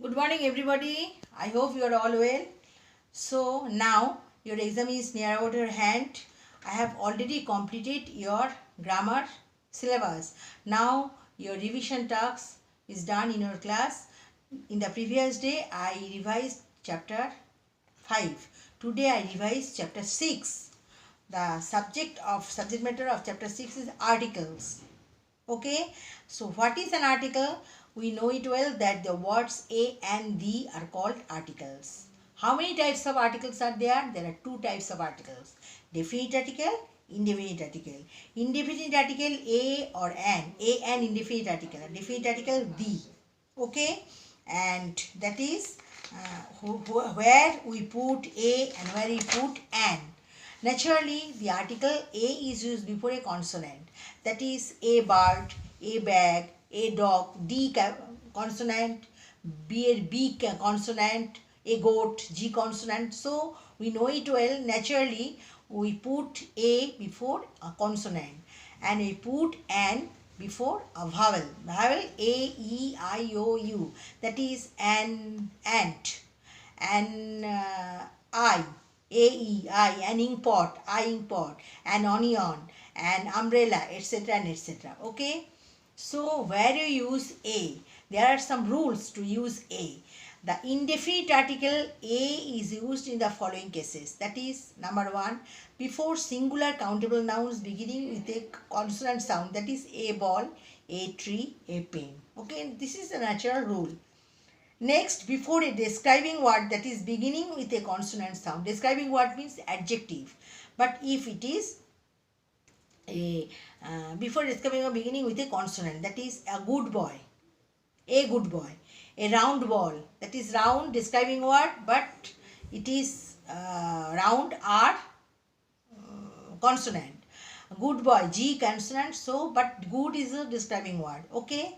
Good morning, everybody. I hope you are all well. So, now your exam is near about your hand. I have already completed your grammar syllabus. Now, your revision task is done in your class. In the previous day, I revised chapter 5. Today, I revised chapter 6. The subject matter of chapter 6 is articles. Okay, so what is an article? We know it well that the words a and the are called articles. How many types of articles are there? There are two types of articles: definite article, indefinite article. Indefinite article a or an, a and indefinite article. Definite article the. Okay, and that is where we put a and where we put an. Naturally, the article a is used before a consonant. That is a bird, a bag, a dog, consonant, b consonant, a goat, g consonant. So we know it well. Naturally, we put a before a consonant and we put an before a vowel. Vowel a, e, I, o, u. That is an ant, an I, an inkpot, inkpot, an onion, an umbrella, etc. and etc. Okay. So where you use a, there are some rules to use a. The indefinite article a is used in the following cases. That is, number one, before singular countable nouns beginning with a consonant sound. That is a ball, a tree, a pen. Okay, this is a natural rule. Next, before a describing word that is beginning with a consonant sound. Describing word means adjective. But if it is a before describing or beginning with a consonant, that is a good boy, a good boy, a round ball, that is round describing word, but it is round or consonant. Good boy, G consonant, so but good is a describing word. Okay.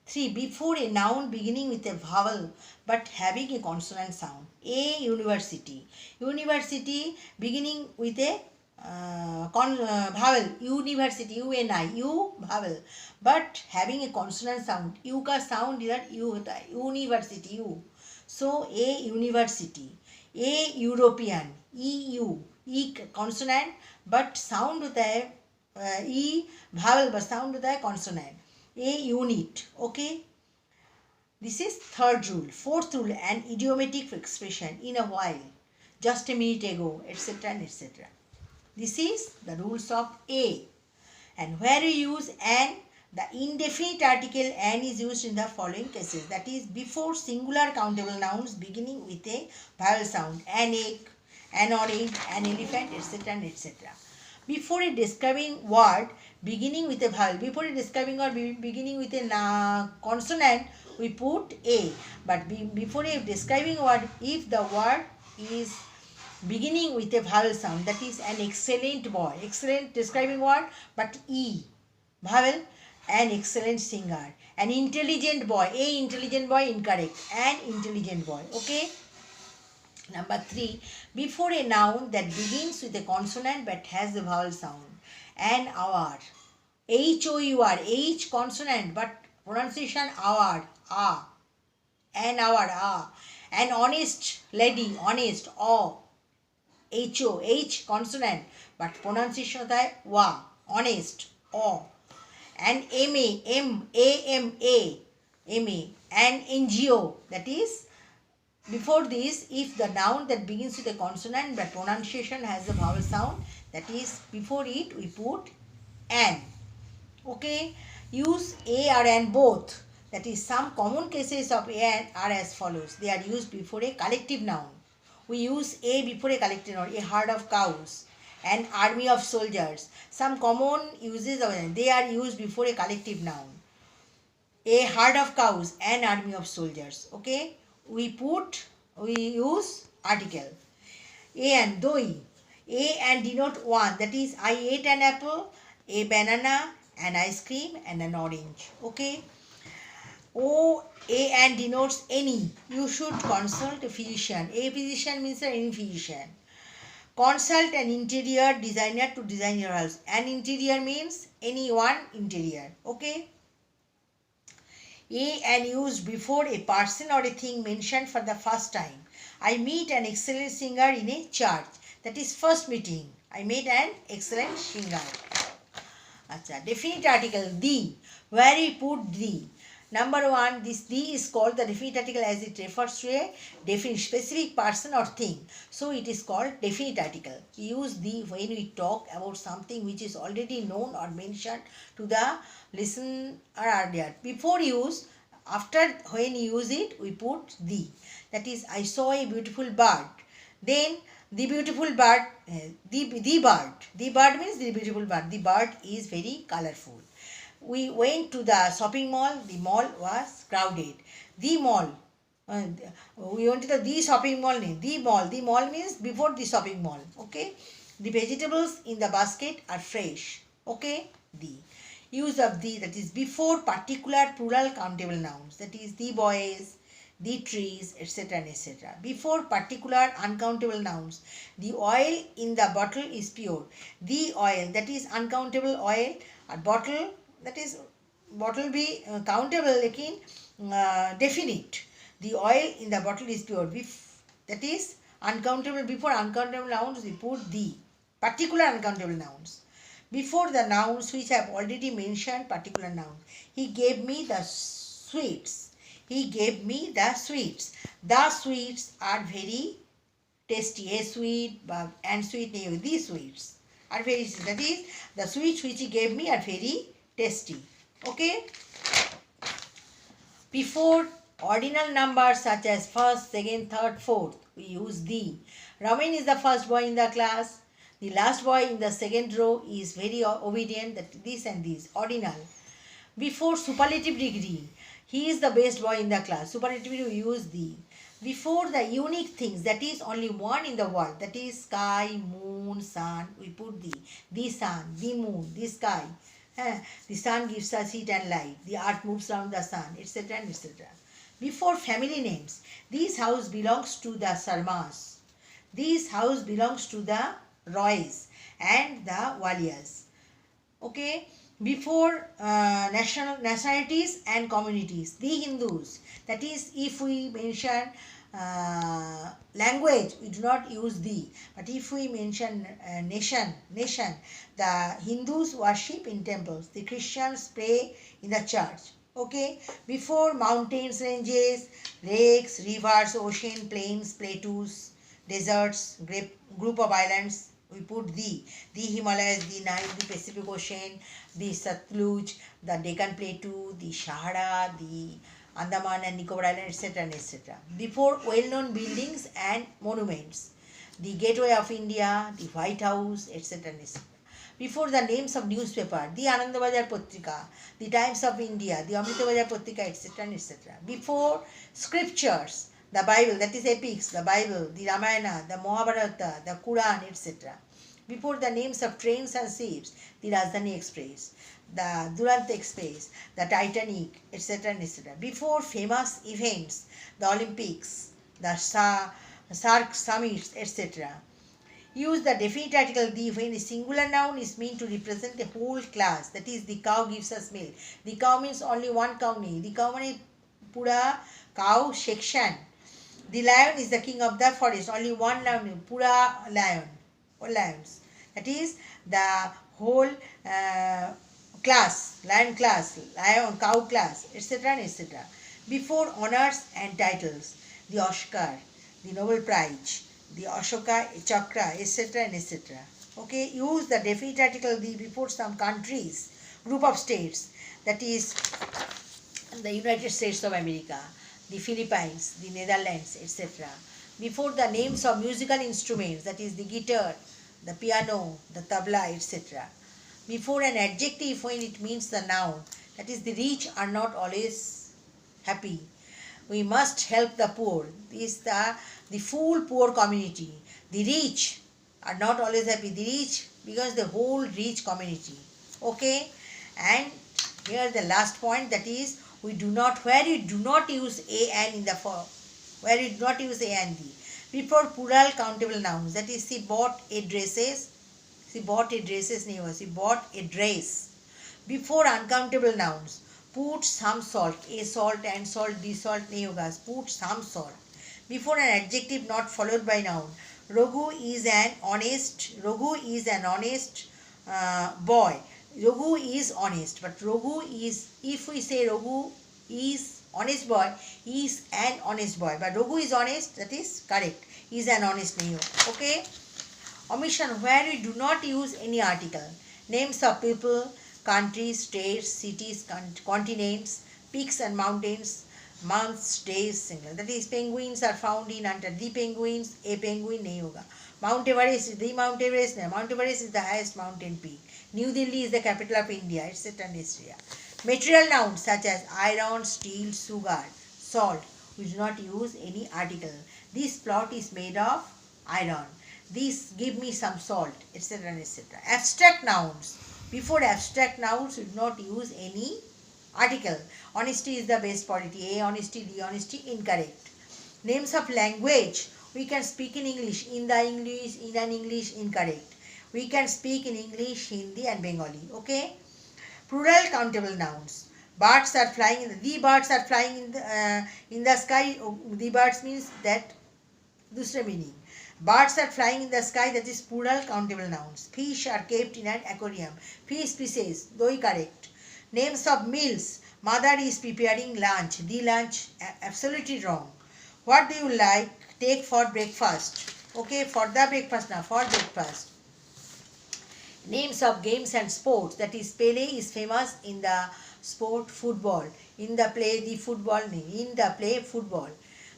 3. Before a noun beginning with a vowel but having a consonant sound. A university. University beginning with a vowel. University, UNI, U vowel. But having a consonant sound. U ka sound is that U hota hai. University, U. So a university. A European, EU. E consonant but sound hota hai E vowel but sound hota hai consonant. A unit. Okay. This is third rule. Fourth rule, an idiomatic expression, in a while, just a minute ago, etc. and etc. This is the rules of a. And where you use an, the indefinite article an is used in the following cases. That is, before singular countable nouns beginning with a vowel sound. An egg, an orange, an elephant, etc. and etc. Before a describing word beginning with a vowel, before a describing or beginning with a consonant, we put a. But before a describing word, if the word is beginning with a vowel sound, that is an excellent boy, excellent describing word, but e vowel, an excellent singer, an intelligent boy, a intelligent boy, incorrect, an intelligent boy. Okay. Number 3, before a noun that begins with a consonant but has a vowel sound. An hour. H-O-U-R. H consonant but pronunciation hour. Ah. An hour. Ah. An honest lady. Honest. Oh. H-O. H consonant but pronunciation होता है wa. Honest. Oh. An M-A. M-A-M-A. M-A. An NGO. That is, before this, if the noun that begins with a consonant but pronunciation has a vowel sound, that is, before it we put an. Okay. Use a or an both. That is, some common cases of a and are as follows. They are used before a collective noun. We use a before a collective noun. A herd of cows, an army of soldiers. Some common uses of they are used before a collective noun. A herd of cows, an army of soldiers. Okay. We use article. A and doi. A and denote one. That is, I ate an apple, a banana, an ice cream, and an orange. Okay. O, a and denotes any. You should consult a physician. A physician means any physician. Consult an interior designer to design your house. An interior means any one interior. Okay. and used before a person or a thing mentioned for the first time. I meet an excellent singer in a church. That is first meeting. I met an excellent singer. Acha, definite article the. Where we put the. Number one, this the is called the definite article as it refers to a definite specific person or thing. So it is called definite article. We use the when we talk about something which is already known or mentioned to the listener earlier. Before use, after when you use it, we put the. That is, I saw a beautiful bird. Then the beautiful bird, the bird. The bird means the beautiful bird. The bird is very colorful. We went to the shopping mall. The mall was crowded. The mall. uh, we went to the shopping mall name. The mall. The mall means before the shopping mall. Okay. The vegetables in the basket are fresh. Okay. The use of the, that is before particular plural countable nouns. That is the boys, the trees, etc. and etc. Before particular uncountable nouns. The oil in the bottle is pure. The oil, that is uncountable oil. A bottle, that is bottle be countable lekin definite. The oil in the bottle is pure. That is uncountable. Before uncountable nouns we put the. Particular uncountable nouns. Before the nouns which I have already mentioned particular noun. He gave me the sweets. He gave me the sweets. The sweets are very tasty. A sweet and sweet, these sweets are very tasty. That is, the sweets which he gave me are very tasty. Okay. Before ordinal numbers such as first, second, third, fourth, we use the. Ramin is the first boy in the class. The last boy in the second row is very obedient. That this and this. Ordinal. Before superlative degree, he is the best boy in the class. Superlative degree, we use the. Before the unique things, that is only one in the world, that is sky, moon, sun, we put the. The sun, the moon, the sky. The sun gives us heat and light. The earth moves around the sun, etc. and etc. Before family names, this house belongs to the Sarmas. This house belongs to the Roys and the Walias. Okay. Before nationalities and communities, the Hindus. That is, if we mention language, we do not use the. But if we mention nation, the Hindus worship in temples. The Christians pray in the church. Okay. Before mountains, ranges, lakes, rivers, ocean, plains, plateaus, deserts, group of islands, we put the Himalayas, the Nile, the Pacific Ocean, the Satluj, the Deccan Plateau, the Sahara, the Andaman and Nicobar Islands, etc. and etc. Before well-known buildings and monuments, the Gateway of India, the White House, etc. and etc. Before the names of newspaper, the Anandabazar Patrika, the Times of India, the Amritabazar Patrika, etc. and etc. Before scriptures, the Bible, that is epics, the Bible, the Ramayana, the Mahabharata, the Quran, etc. Before the names of trains and ships, the Rajdhani Express, the Durant Express, the Titanic, etc. and etc. Before famous events, the Olympics, the SAARC summits, etc. Use the definite article the when a singular noun is meant to represent a whole class. That is, the cow gives us milk. The cow means only one cow nahi. The cow means pura cow section. The lion is the king of the forest. Only one lion, pura lion or lions. That is the whole class, lion class, lion, cow class, etc. and etc. Before honors and titles, the Oscar, the Nobel Prize, the Ashoka Chakra, etc. and etc. Okay, use the definite article the before some countries, group of states, that is the United States of America, the Philippines, the Netherlands, etc. Before the names of musical instruments, that is the guitar, the piano, the tabla, etc. Before an adjective when it means the noun, that is the rich are not always happy. We must help the poor. This is the full poor community. The rich are not always happy. The rich because the whole rich community. Okay, and here the last point, that is we do not, where you do not use a and in the form, where you do not use a and the before plural countable nouns, that is she bought a dresses, she bought a dresses, she bought a dress. Before uncountable nouns, Put some salt. A salt and salt, the salt, neogas. Put some salt. Before an adjective not followed by noun. Raghu is an honest boy. Raghu is honest. But Raghu is, if we say Raghu is honest boy, he is an honest boy. But Raghu is honest, that is correct. He is an honest neo. Okay. Omission, where we do not use any article. Names of people, countries, states, cities, continents, peaks and mountains, months, days, single. That is, penguins are found in under the penguins, a penguin, Neoga. Mount Everest is the Mount Everest. Mount Everest is the highest mountain peak. New Delhi is the capital of India, etc. etc. Material nouns such as iron, steel, sugar, salt. We do not use any article. This plot is made of iron. This give me some salt, etc. etc. Abstract nouns. Before abstract nouns, we do not use any article. Honesty is the best quality. A honesty, D honesty, incorrect. Names of language. We can speak in English, in an English, incorrect. We can speak in English, Hindi and Bengali. Okay. Plural countable nouns. Birds are flying. The birds are flying in the sky. The birds means that. Dusra meaning. Birds are flying in the sky, that is plural countable nouns. Fish are kept in an aquarium. Fish species, though correct. Names of meals. Mother is preparing lunch. The lunch, absolutely wrong. What do you like? Take for breakfast. Okay, for the breakfast now, for breakfast. Names of games and sports. That is, Pele is famous in the sport football. In the play, the football name. In the play, football.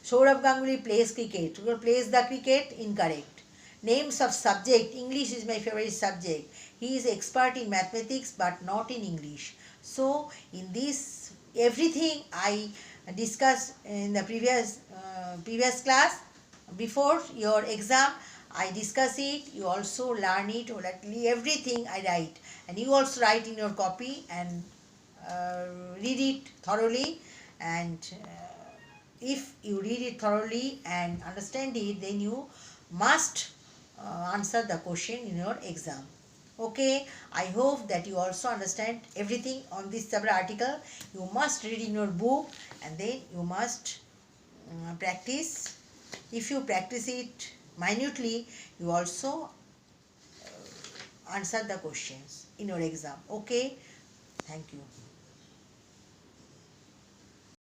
Sourav Ganguly plays cricket. Who plays the cricket? Incorrect. Names of subject. English is my favorite subject. He is expert in mathematics but not in English. So, in this, everything I discussed in the previous class, before your exam, I discuss it. You also learn it, or everything I write. And you also write in your copy and read it thoroughly. And if you read it thoroughly and understand it, then you must answer the question in your exam. Okay, I hope that you also understand everything on this separate article. You must read in your book and then you must practice. If you practice it minutely, you also answer the questions in your exam. Okay, thank you.